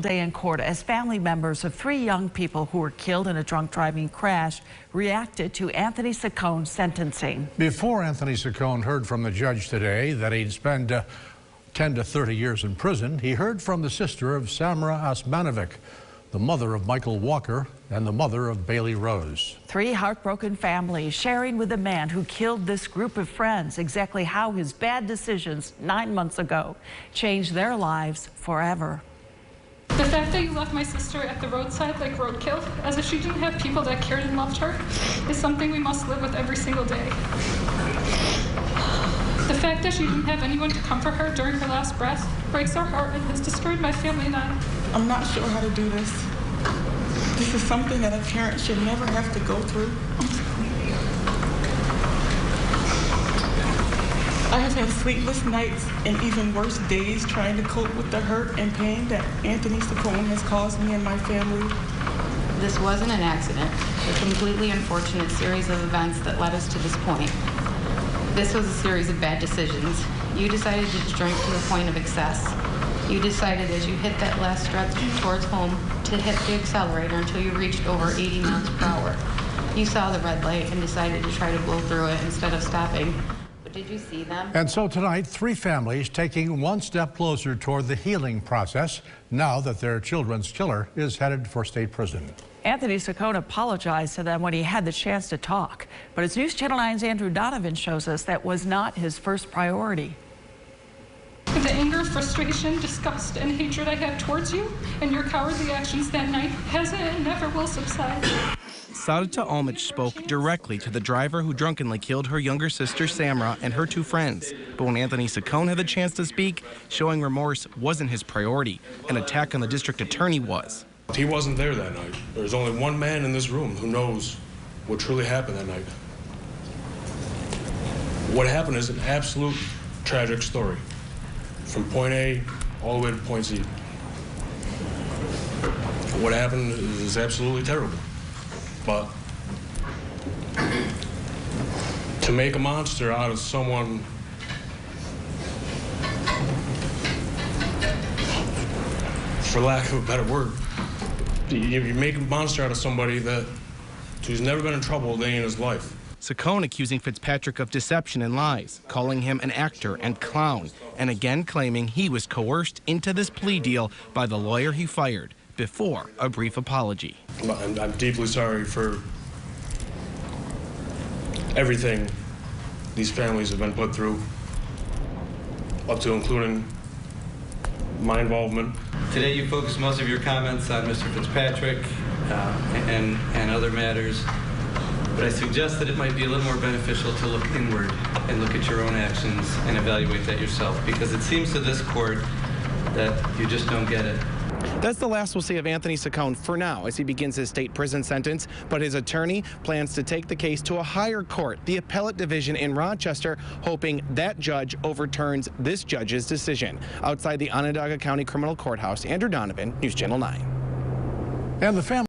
Day in court as family members of 3 young people who were killed in a drunk driving crash reacted to Anthony Saccone's sentencing. Before Anthony Saccone heard from the judge today that he'd spend 10 to 30 years in prison, he heard from the sister of Samra Osmanovic, the mother of Michael Walker and the mother of Bailey Rose. 3 heartbroken families sharing with the man who killed this group of friends exactly how his bad decisions 9 months ago changed their lives forever. The fact that you left my sister at the roadside like roadkill, as if she didn't have people that cared and loved her, is something we must live with every single day. The fact that she didn't have anyone to comfort her during her last breath breaks our heart and has destroyed my family and I. I'm not sure how to do this. This is something that a parent should never have to go through. I have had sleepless nights and even worse days trying to cope with the hurt and pain that Anthony Saccone has caused me and my family. This wasn't an accident, a completely unfortunate series of events that led us to this point. This was a series of bad decisions. You decided to drink to the point of excess. You decided as you hit that last stretch towards home to hit the accelerator until you reached over 80 miles per hour. You saw the red light and decided to try to blow through it instead of stopping. Did you see them? And so tonight, 3 families taking one step closer toward the healing process now that their children's killer is headed for state prison. Anthony Saccone apologized to them when he had the chance to talk. But as News Channel 9's Andrew Donovan shows us, that was not his first priority. The anger, frustration, disgust, and hatred I have towards you and your cowardly actions that night hasn't and never will subside. Sadata Almich spoke directly to the driver who drunkenly killed her younger sister Samra and her 2 friends. But when Anthony Saccone had the chance to speak, showing remorse wasn't his priority. An attack on the district attorney was. He wasn't there that night. There's only one man in this room who knows what truly happened that night. What happened is an absolute tragic story. From point A all the way to point Z. What happened is absolutely terrible. But to make a monster out of someone, for lack of a better word, you make a monster out of somebody who's never been in trouble a day in his life. Saccone accusing Fitzpatrick of deception and lies, calling him an actor and clown, and again claiming he was coerced into this plea deal by the lawyer he fired before a brief apology. I'm deeply sorry for everything these families have been put through, up to including my involvement. Today you focused most of your comments on Mr. Fitzpatrick and other matters, but I suggest that it might be a little more beneficial to look inward and look at your own actions and evaluate that yourself, because it seems to this court that you just don't get it. That's the last we'll see of Anthony Saccone for now as he begins his state prison sentence, but his attorney plans to take the case to a higher court, the appellate division in Rochester, hoping that judge overturns this judge's decision. Outside the Onondaga County Criminal Courthouse, Andrew Donovan, News Channel 9. And the family